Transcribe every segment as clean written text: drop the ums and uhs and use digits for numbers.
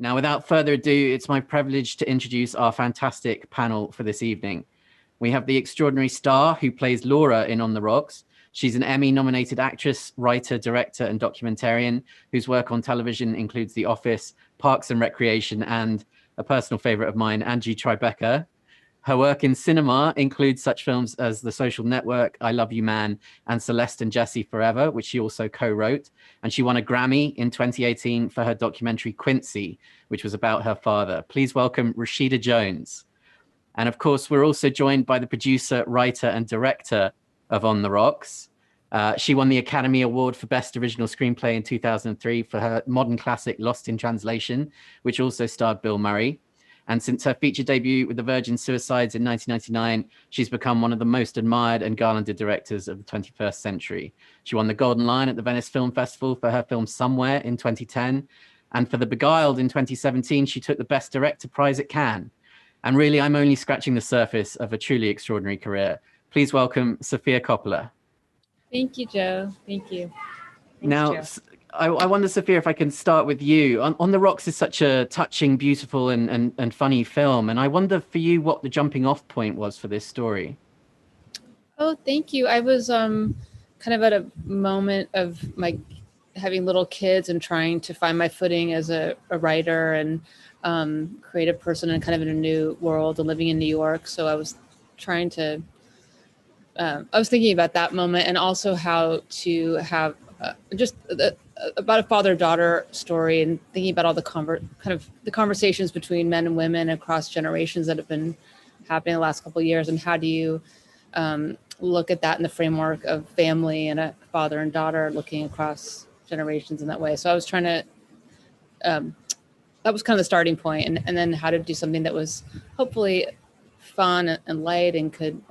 Now, without further ado, it's my privilege to introduce our fantastic panel for this evening. We have the extraordinary star who plays Laura in On the Rocks. She's an Emmy-nominated actress, writer, director, and documentarian whose work on television includes The Office, Parks and Recreation, and a personal favorite of mine, Angie Tribeca. Her work in cinema includes such films as The Social Network, I Love You Man, and Celeste and Jesse Forever, which she also co-wrote. And she won a Grammy in 2018 for her documentary Quincy, which was about her father. Please welcome Rashida Jones. And of course, we're also joined by the producer, writer, and director of On the Rocks. She won the Academy Award for Best Original Screenplay in 2003 for her modern classic Lost in Translation, which also starred Bill Murray. And since her feature debut with The Virgin Suicides in 1999, she's become one of the most admired and garlanded directors of the 21st century. She won the Golden Lion at the Venice Film Festival for her film Somewhere in 2010. And for The Beguiled in 2017, she took the Best Director prize at Cannes. And really, I'm only scratching the surface of a truly extraordinary career. Please welcome Sofia Coppola. Thank you, Joe. Thank you. Thanks, now, Joe. I wonder, Sofia, if I can start with you. On the Rocks is such a touching, beautiful, and funny film. And I wonder for you what the jumping off point was for this story. Oh, thank you. I was kind of at a moment of my having little kids and trying to find my footing as a writer and creative person and kind of in a new world and living in New York. So I was trying to, I was thinking about that moment and also how to have about a father-daughter story and thinking about all the conversations between men and women across generations that have been happening the last couple of years. And how do you look at that in the framework of family and a father and daughter looking across generations in that way? So I was trying to, that was kind of the starting point, and then how to do something that was hopefully fun and light and could,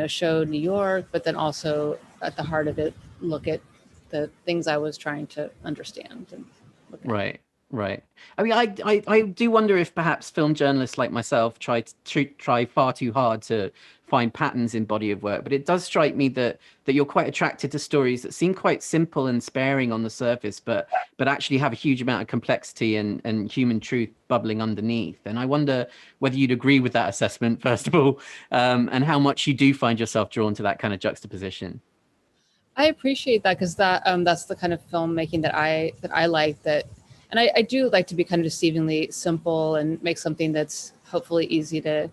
show New York, but then also at the heart of it, look at the things I was trying to understand. And look at. Right. I mean, I do wonder if perhaps film journalists like myself try far too hard to find patterns in body of work, but it does strike me that you're quite attracted to stories that seem quite simple and sparing on the surface, but actually have a huge amount of complexity and human truth bubbling underneath. And I wonder whether you'd agree with that assessment, first of all, and how much you do find yourself drawn to that kind of juxtaposition. I appreciate that, because that's the kind of filmmaking that I like. And I do like to be kind of deceivingly simple and make something that's hopefully easy to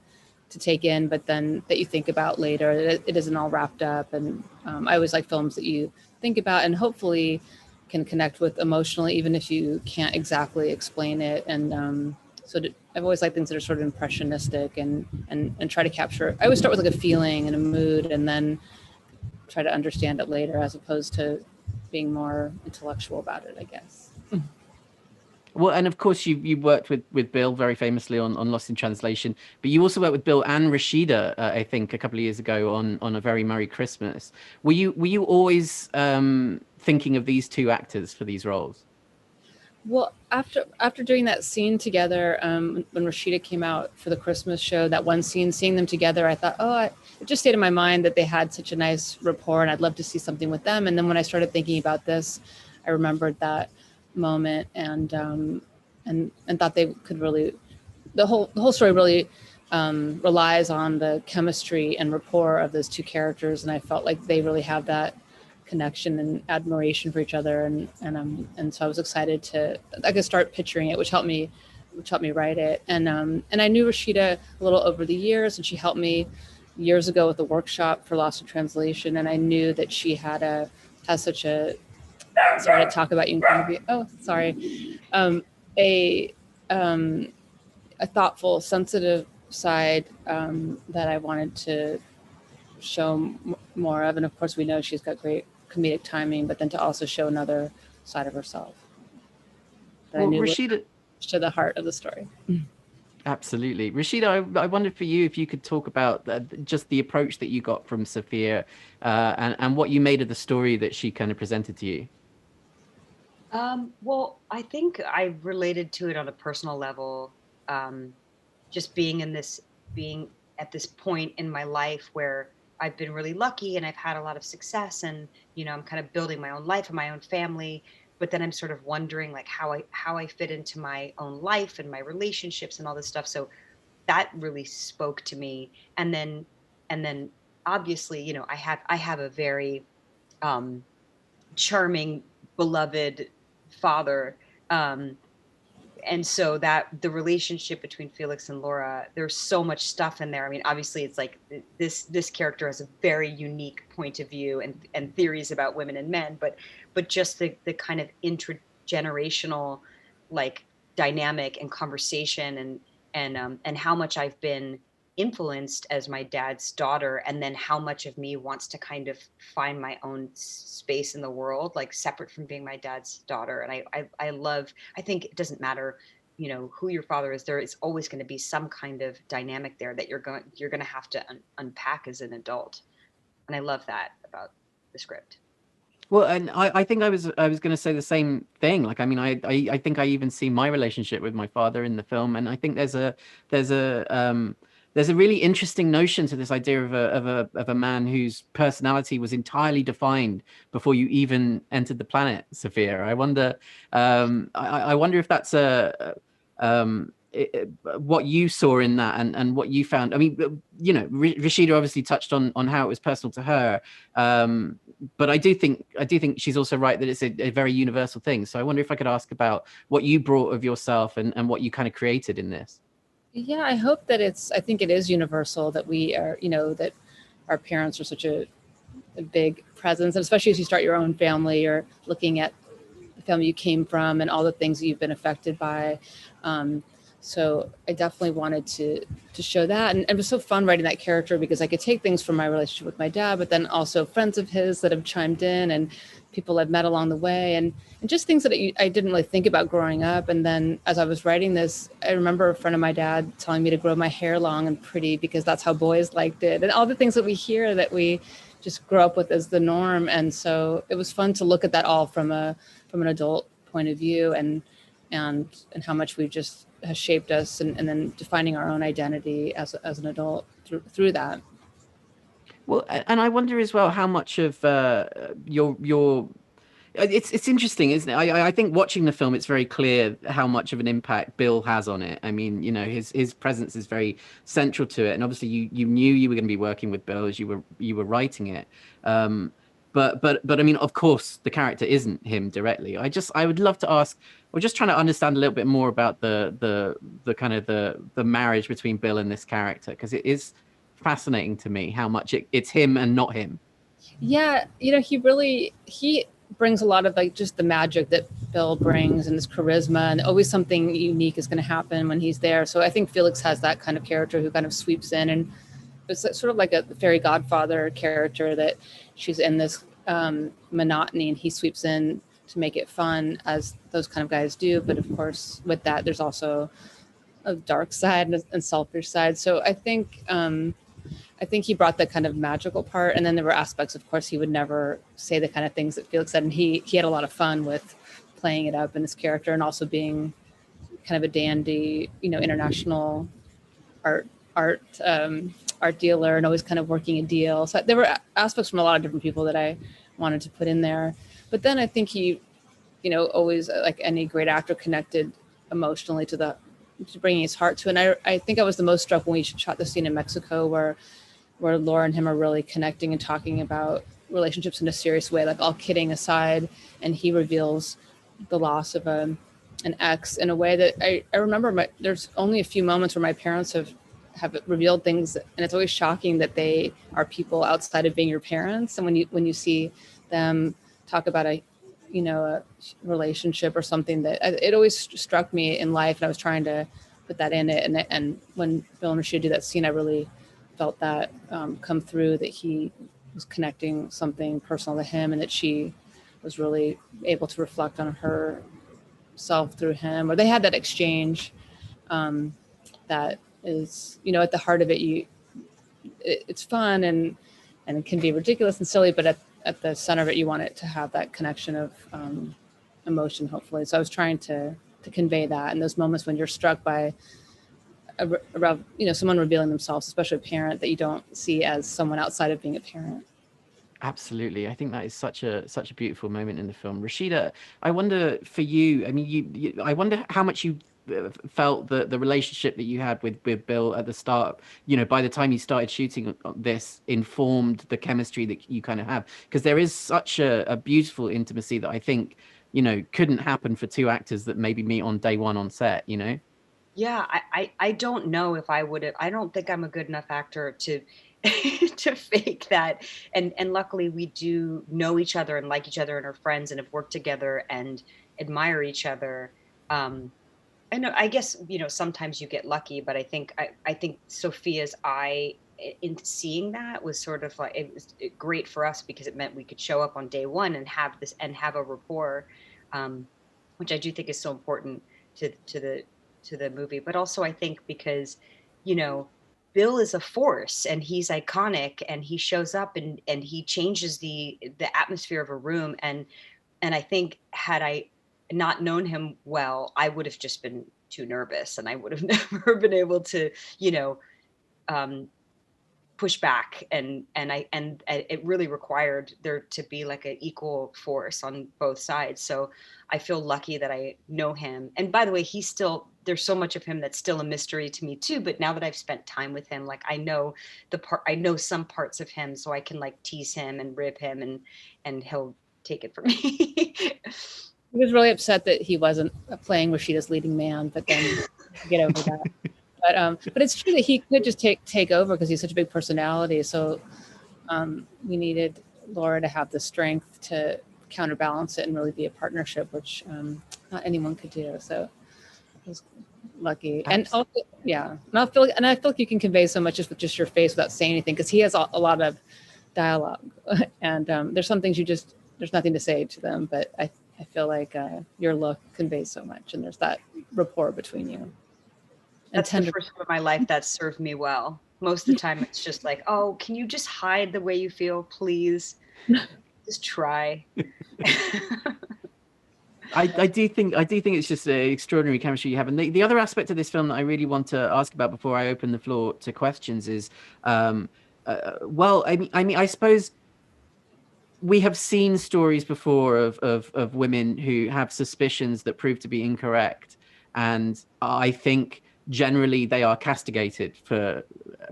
take in, but then that you think about later. It isn't all wrapped up. And I always like films that you think about and hopefully can connect with emotionally, even if you can't exactly explain it. And I've always liked things that are sort of impressionistic and try to capture. I always start with like a feeling and a mood and then try to understand it later, as opposed to being more intellectual about it, I guess. Well, and of course you worked with Bill very famously on Lost in Translation, but you also worked with Bill and Rashida, I think, a couple of years ago on A Very Merry Christmas. Were you always thinking of these two actors for these roles? Well, after doing that scene together, when Rashida came out for the Christmas show, that one scene, seeing them together, I thought, it just stayed in my mind that they had such a nice rapport, and I'd love to see something with them. And then when I started thinking about this, I remembered that moment and thought they could really, the whole story really relies on the chemistry and rapport of those two characters, and I felt like they really have that connection and admiration for each other, and so I was excited to start picturing it, which helped me write it. And I knew Rashida a little over the years, and she helped me years ago with a workshop for Lost in Translation, and I knew that she has such a, sorry to talk about you in front of you. Oh, sorry. A thoughtful, sensitive side that I wanted to show more of. And of course, we know she's got great comedic timing, but then to also show another side of herself that I knew Rashida to the heart of the story. Absolutely. Rashida, I wondered for you if you could talk about just the approach that you got from Sofia and what you made of the story that she kind of presented to you. Well, I think I related to it on a personal level, just being at this point in my life where I've been really lucky and I've had a lot of success, and, I'm kind of building my own life and my own family, but then I'm sort of wondering like how I fit into my own life and my relationships and all this stuff. So that really spoke to me. And then obviously, you know, I have a very um charming, beloved father. And so that the relationship between Felix and Laura, there's so much stuff in there. I mean, obviously it's like this character has a very unique point of view and theories about women and men, but just the kind of intergenerational like dynamic and conversation and how much I've been influenced as my dad's daughter, and then how much of me wants to kind of find my own space in the world, like separate from being my dad's daughter. And I love, I think it doesn't matter, you know, who your father is, there is always going to be some kind of dynamic there that you're going to have to unpack as an adult. And I love that about the script. Well, and I think I was going to say the same thing. Like, I mean, I think I even see my relationship with my father in the film, and I think there's a there's a really interesting notion to this idea of a man whose personality was entirely defined before you even entered the planet, Sophia. I wonder, I wonder if that's what you saw in that, and what you found. I mean, you know, Rashida obviously touched on how it was personal to her, but I do think she's also right that it's a very universal thing. So I wonder if I could ask about what you brought of yourself and what you kind of created in this. Yeah, I hope that I think it is universal that we are, you know, that our parents are such a big presence, and especially as you start your own family, or looking at the family you came from and all the things that you've been affected by. So I definitely wanted to show that. And it was so fun writing that character because I could take things from my relationship with my dad, but then also friends of his that have chimed in and people I've met along the way, and just things that I didn't really think about growing up. And then as I was writing this, I remember a friend of my dad telling me to grow my hair long and pretty because that's how boys liked it, and all the things that we hear that we just grow up with as the norm. And so it was fun to look at that all from an adult point of view, and how much we've just has shaped us, and then defining our own identity as an adult through that. Well, and I wonder as well how much of your it's interesting, isn't it? I think watching the film, it's very clear how much of an impact Bill has on it. I mean, you know, his presence is very central to it, and obviously you knew you were going to be working with Bill as you were writing it. But I mean, of course, the character isn't him directly. I would love to ask. We're just trying to understand a little bit more about the kind of the marriage between Bill and this character, because it is fascinating to me how much it's him and not him. Yeah, you know, he brings a lot of like just the magic that Bill brings, and his charisma, and always something unique is going to happen when he's there. So I think Felix has that kind of character who kind of sweeps in, and it's sort of like a fairy godfather character that she's in this monotony, and he sweeps in to make it fun, as those kind of guys do. But of course, with that, there's also a dark side and selfish side. So I think he brought the kind of magical part, and then there were aspects, of course, he would never say the kind of things that Felix said, and he had a lot of fun with playing it up in his character, and also being kind of a dandy, you know, international art dealer, and always kind of working a deal. So there were aspects from a lot of different people that I wanted to put in there. But then I think he, you know, always, like any great actor, connected emotionally to bringing his heart to it. And I think I was the most struck when we shot the scene in Mexico where Laura and him are really connecting and talking about relationships in a serious way, like all kidding aside, and he reveals the loss of an ex in a way that I remember there's only a few moments where my parents have revealed things, and it's always shocking that they are people outside of being your parents. And when you see them talk about a relationship or something, that it always struck me in life, and I was trying to put that in it. And when Bill and Rashida did that scene, I really felt that come through, that he was connecting something personal to him, and that she was really able to reflect on herself through him, or they had that exchange that is, you know, at the heart of it, it's fun and it can be ridiculous and silly, but at the center of it, you want it to have that connection of emotion, hopefully. So I was trying to convey that in those moments when you're struck by someone revealing themselves, especially a parent that you don't see as someone outside of being a parent. Absolutely. I think that is such a beautiful moment in the film. Rashida, I wonder for you, I mean, I wonder how much you felt the relationship that you had with Bill at the start, by the time you started shooting this, informed the chemistry that you kind of have. Because there is such a beautiful intimacy that I think, couldn't happen for two actors that maybe meet on day one on set. Yeah, I don't know if I would have. I don't think I'm a good enough actor to to fake that. And luckily we do know each other and like each other and are friends and have worked together and admire each other. I know, I guess, sometimes you get lucky, but I think Sophia's eye in seeing that was sort of like, it was great for us because it meant we could show up on day one and have a rapport, um, which I do think is so important to the movie. But also I think because, you know, Bill is a force and he's iconic and he shows up and he changes the atmosphere of a room. And I think had I not known him well, I would have just been too nervous and I would have never been able to, you know, um, push back. And it really required there to be like an equal force on both sides. So I feel lucky that I know him. And by the way, there's so much of him that's still a mystery to me too. But now that I've spent time with him, like I know some parts of him, so I can like tease him and rib him and he'll take it from me. He was really upset that he wasn't playing Rashida's leading man, but then get over that. But it's true that he could just take over because he's such a big personality. So we needed Laura to have the strength to counterbalance it and really be a partnership, which not anyone could do. So I was lucky. And also, yeah, and I feel like you can convey so much just with just your face without saying anything, because he has a lot of dialogue, and there's some things there's nothing to say to them, but I feel like your look conveys so much, and there's that rapport between you. That's the first time of my life that served me well. Most of the time it's just like, oh, can you just hide the way you feel, please? Just try. I do think it's just an extraordinary chemistry you have. And the other aspect of this film that I really want to ask about before I open the floor to questions is, well, I suppose we have seen stories before of women who have suspicions that prove to be incorrect. And I think generally they are castigated for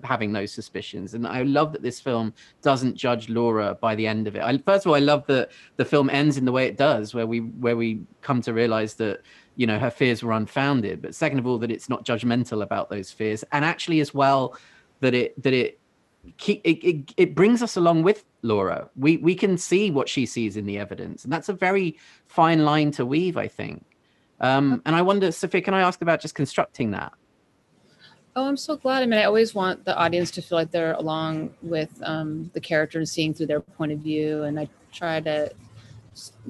having those suspicions. And I love that this film doesn't judge Laura by the end of it. First of all, I love that the film ends in the way it does, where we come to realize that, her fears were unfounded. But second of all, that it's not judgmental about those fears. And actually as well, that it brings us along with Laura. We can see what she sees in the evidence, and that's a very fine line to weave, I think. And I wonder, Sophia, can I ask about just constructing that? Oh, I'm so glad. I mean, I always want the audience to feel like they're along with the character and seeing through their point of view, and I try to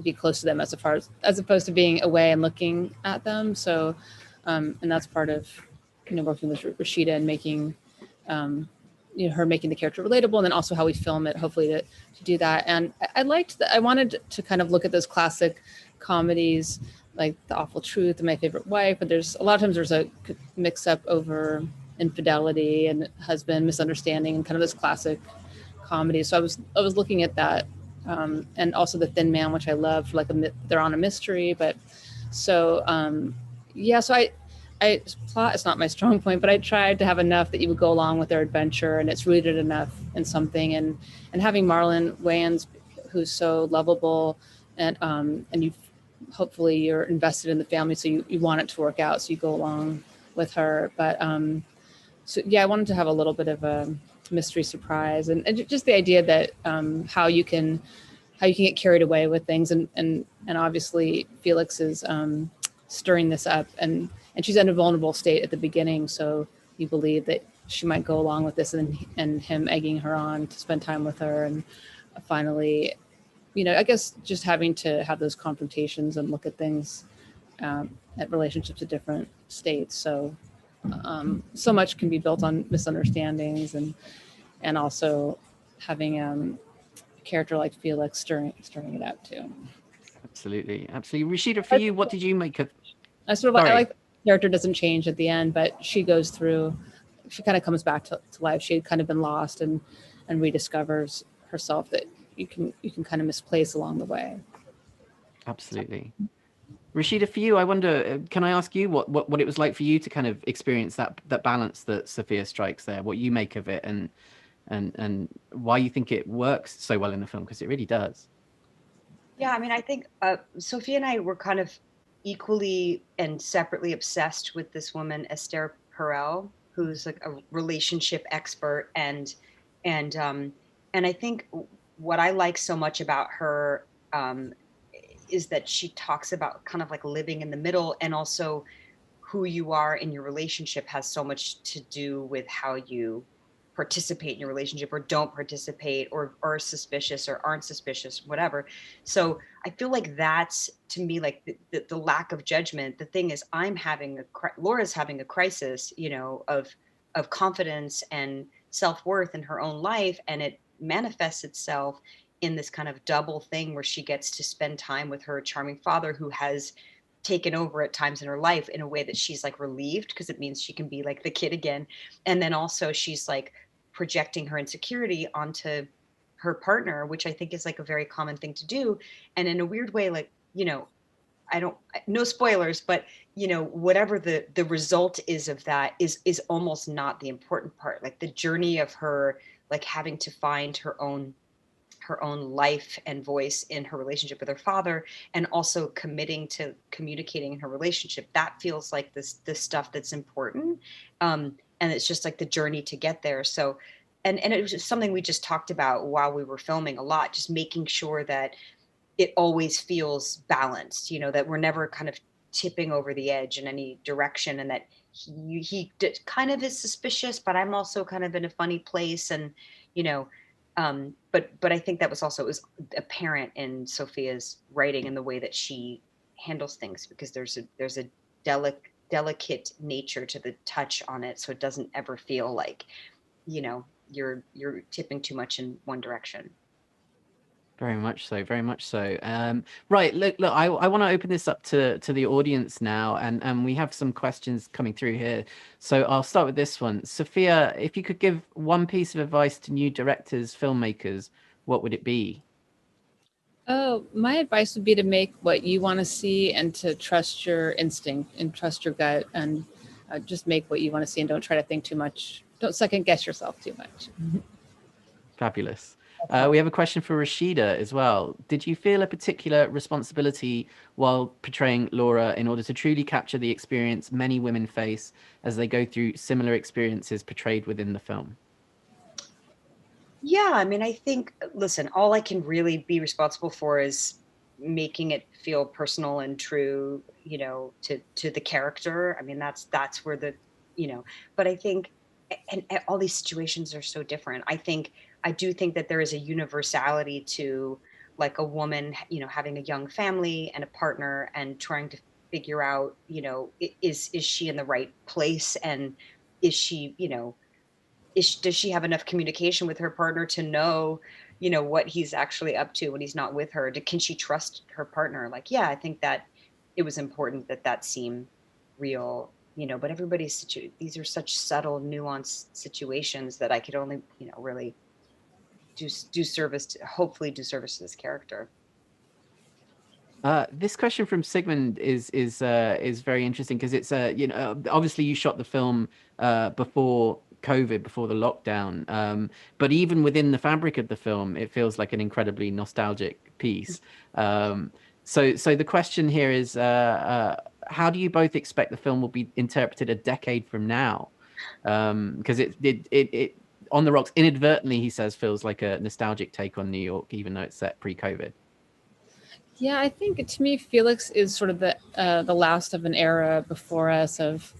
be close to them as opposed to being away and looking at them. So, and that's part of working with Rashida and making her making the character relatable, and then also how we film it, hopefully to do that. And I liked that. I wanted to kind of look at those classic comedies like The Awful Truth and My Favorite Wife, but there's a lot of times there's a mix up over infidelity and husband misunderstanding and kind of this classic comedy. So I was looking at that, and also The Thin Man, which I love, like they're on a mystery, but so yeah. So I plot is not my strong point, but I tried to have enough that you would go along with their adventure, and it's rooted enough in something. And having Marlon Wayans, who's so lovable, and hopefully you're invested in the family, so you want it to work out, so you go along with her. But so yeah, I wanted to have a little bit of a mystery surprise, and just the idea that how you can get carried away with things, and obviously Felix is stirring this up, and she's in a vulnerable state at the beginning, so you believe that she might go along with this, and him egging her on to spend time with her, and finally, I guess just having to have those confrontations and look at things, at relationships at different states. So so much can be built on misunderstandings, and also having a character like Felix stirring it up too. Absolutely. Rashida, for you, what did you make of? I like the character doesn't change at the end, but she kind of comes back to life. She had kind of been lost and rediscovers herself, that you can kind of misplace along the way. Absolutely. Rashida, for you, I wonder, can I ask you what it was like for you to kind of experience that balance that Sofia strikes there, what you make of it, and why you think it works so well in the film, because it really does. Yeah, I mean, I think Sophia and I were kind of equally and separately obsessed with this woman, Esther Perel, who's like a relationship expert, and and I think what I like so much about her um, is that she talks about kind of like living in the middle, and also who you are in your relationship has so much to do with how you participate in your relationship or don't participate, or are suspicious or aren't suspicious, whatever. So I feel like that's, to me, like the lack of judgment. The thing is, Laura's having a crisis, of confidence and self-worth in her own life, and it manifests itself in this kind of double thing where she gets to spend time with her charming father, who has taken over at times in her life in a way that she's like relieved, because it means she can be like the kid again. And then also she's like projecting her insecurity onto her partner, which I think is like a very common thing to do. And in a weird way, like, I don't, no spoilers, but whatever the result is of that is almost not the important part. Like the journey of her, like having to find her own life and voice in her relationship with her father, and also committing to communicating in her relationship, that feels like this stuff that's important. And it's just like the journey to get there. So and it was just something we just talked about while we were filming a lot, just making sure that it always feels balanced, that we're never kind of tipping over the edge in any direction, and that kind of is suspicious, but I'm also kind of in a funny place. And you know but I think that it was apparent in Sophia's writing and the way that she handles things, because there's a delicate nature to the touch on it, so it doesn't ever feel like you're tipping too much in one direction. Very much so, very much so. Right, look, I want to open this up to the audience now, and we have some questions coming through here. So I'll start with this one. Sophia, if you could give one piece of advice to new directors, filmmakers, what would it be? Oh, my advice would be to make what you want to see, and to trust your instinct and trust your gut, and just make what you want to see, and don't try to think too much. Don't second guess yourself too much. Fabulous. We have a question for Rashida as well. Did you feel a particular responsibility while portraying Laura in order to truly capture the experience many women face as they go through similar experiences portrayed within the film? Yeah, I mean, I think, listen, all I can really be responsible for is making it feel personal and true, to the character. I mean, that's where you know, but I think, and all these situations are so different. I do think that there is a universality to, like, a woman, having a young family and a partner and trying to figure out, is she in the right place, and is she, does she have enough communication with her partner to know, what he's actually up to when he's not with her? Can she trust her partner? Like, yeah, I think that it was important that that seem real, but these are such subtle, nuanced situations that I could only, really hopefully do service to this character. This question from Sigmund is very interesting, because it's obviously you shot the film before COVID, before the lockdown, but even within the fabric of the film, it feels like an incredibly nostalgic piece. So the question here is, how do you both expect the film will be interpreted a decade from now? Because it On the Rocks inadvertently, he says, feels like a nostalgic take on New York, even though it's set pre-COVID. Yeah, I think to me, Felix is sort of the last of an era before us of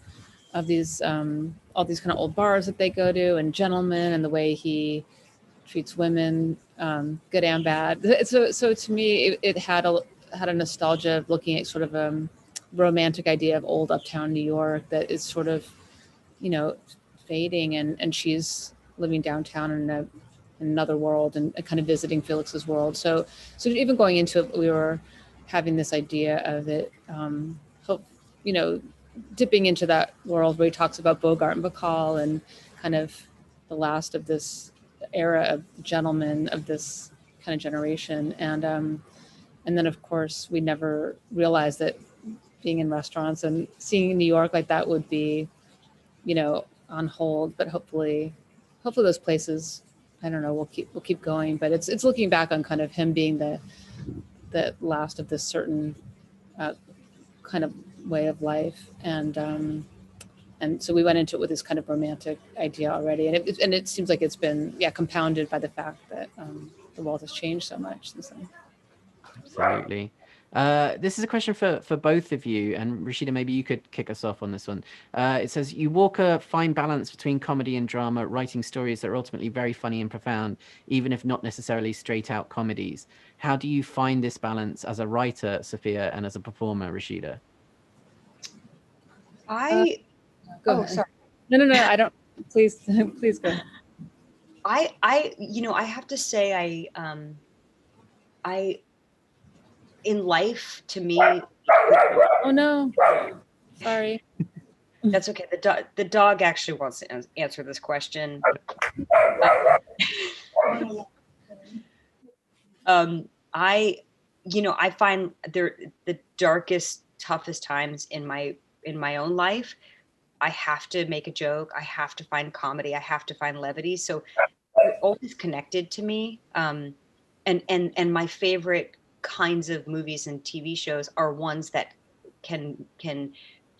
these all these kind of old bars that they go to, and gentlemen, and the way he treats women, good and bad. So to me, it had a nostalgia of looking at sort of a romantic idea of old uptown New York that is sort of, fading, and she's living downtown in another world, and kind of visiting Felix's world. So even going into it, we were having this idea of it, hope, dipping into that world where he talks about Bogart and Bacall, and kind of the last of this era of gentlemen, of this kind of generation. And then of course we never realized that being in restaurants and seeing New York like that would be, you know, on hold, but hopefully those places, I don't know, we'll keep going. But it's looking back on kind of him being the last of this certain kind of way of life. And so we went into it with this kind of romantic idea already, and it seems like it's been compounded by the fact that the world has changed so much since then. Absolutely. This is a question for both of you, and Rashida, maybe you could kick us off on this one. It says, you walk a fine balance between comedy and drama, writing stories that are ultimately very funny and profound, even if not necessarily straight out comedies. How do you find this balance as a writer, Sophia, and as a performer, Rashida? Go ahead. Sorry. No, I don't. Please go ahead. I have to say, I in life, to me. Oh no, sorry. That's okay. The dog actually wants to answer this question. I find the darkest, toughest times in my own life, I have to make a joke. I have to find comedy. I have to find levity. So they're always connected to me. And my favorite kinds of movies and TV shows are ones that can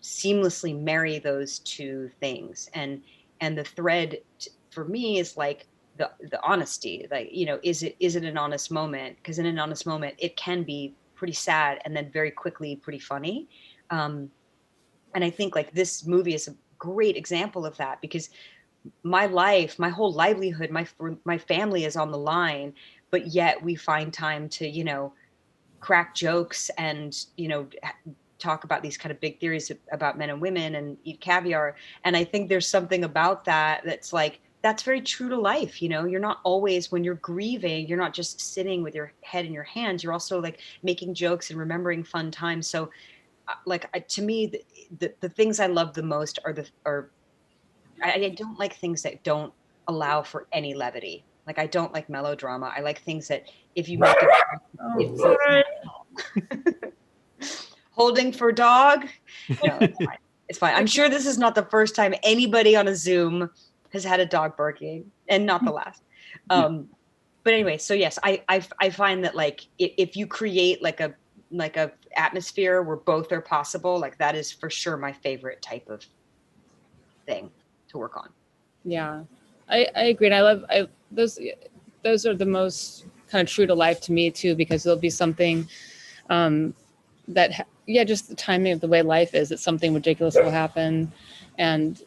seamlessly marry those two things. And the thread for me is like the honesty. Like, is it an honest moment? Because in an honest moment, it can be pretty sad and then very quickly pretty funny. And I think like this movie is a great example of that, because my life, my whole livelihood, my family is on the line, but yet we find time to, crack jokes and, talk about these kind of big theories about men and women and eat caviar. And I think there's something about that that's like, that's very true to life. You're not always, when you're grieving, you're not just sitting with your head in your hands. You're also like making jokes and remembering fun times. So to me, the things I love the most are I don't like things that don't allow for any levity. Like, I don't like melodrama. I like things that if you make it, holding for dog. No, it's fine. It's fine. I'm sure this is not the first time anybody on a Zoom has had a dog barking, and not the last. But anyway, so yes, I find that like if you create like a atmosphere where both are possible, like that is for sure my favorite type of thing to work on. Yeah, I agree. And I love those are the most kind of true to life to me too, because there'll be something just the timing of the way life is, that something ridiculous will happen, and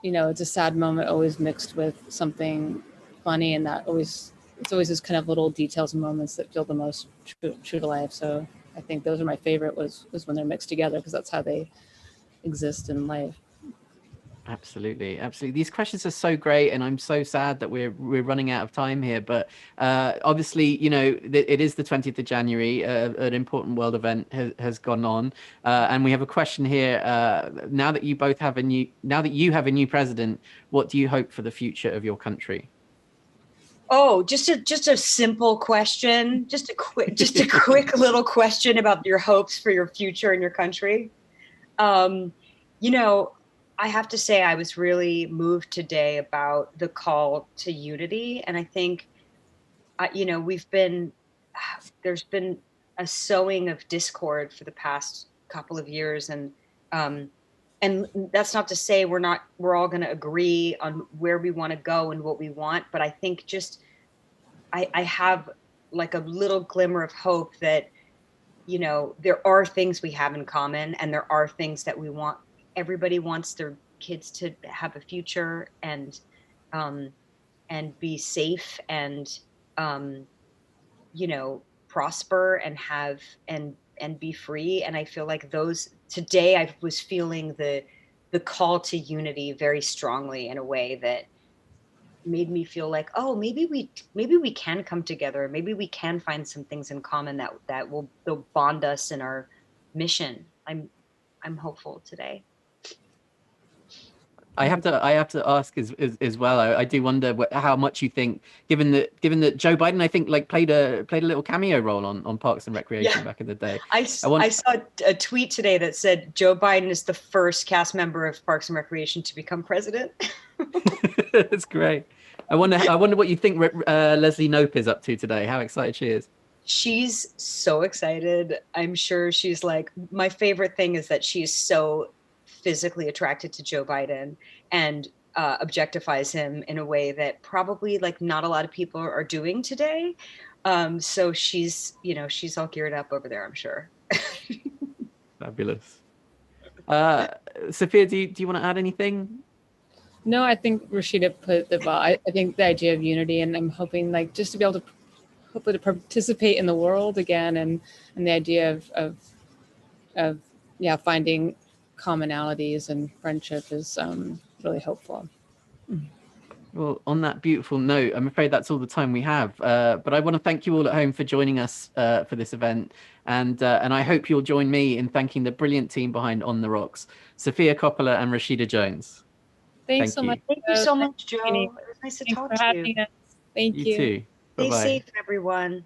it's a sad moment always mixed with something funny, and it's always this kind of little details and moments that feel the most true to life. So I think those are my favorite, was when they're mixed together, because that's how they exist in life. Absolutely. These questions are so great, and I'm so sad that we're running out of time here. But obviously, it is the 20th of January. An important world event has gone on, and we have a question here. Now that you have a new president, what do you hope for the future of your country? Oh, just a simple question. Just a quick little question about your hopes for your future in your country. I have to say I was really moved today about the call to unity. And I think, there's been a sowing of discord for the past couple of years. And that's not to say we're all going to agree on where we want to go and what we want. But I think I have like a little glimmer of hope that, there are things we have in common, and there are things that we want. Everybody wants their kids to have a future and be safe and, prosper and have, and be free. And I feel like today I was feeling the call to unity very strongly, in a way that made me feel like, oh, maybe we can come together. Maybe we can find some things in common that will bond us in our mission. I'm hopeful today. I have to ask as well. I do wonder how much you think, given that Joe Biden, I think, like played a little cameo role on Parks and Recreation back in the day. I saw a tweet today that said Joe Biden is the first cast member of Parks and Recreation to become president. That's great. I wonder what you think Leslie Knope is up to today. How excited she is. She's so excited. I'm sure she's like, my favorite thing is that she's so physically attracted to Joe Biden and objectifies him in a way that probably like not a lot of people are doing today. So she's all geared up over there, I'm sure. Fabulous. Sophia, do you want to add anything? No, I think Rashida put the ball. I think the idea of unity, and I'm hoping like just to be able to hopefully to participate in the world again, and the idea of finding commonalities and friendship is really hopeful. Well, on that beautiful note, I'm afraid that's all the time we have. But I want to thank you all at home for joining us for this event, and I hope you'll join me in thanking the brilliant team behind On the Rocks, Sofia Coppola and Rashida Jones. Thanks so much. Thank you so much, Joe. It was nice to talk to you. Thank you. You too. Bye-bye. Stay safe, everyone.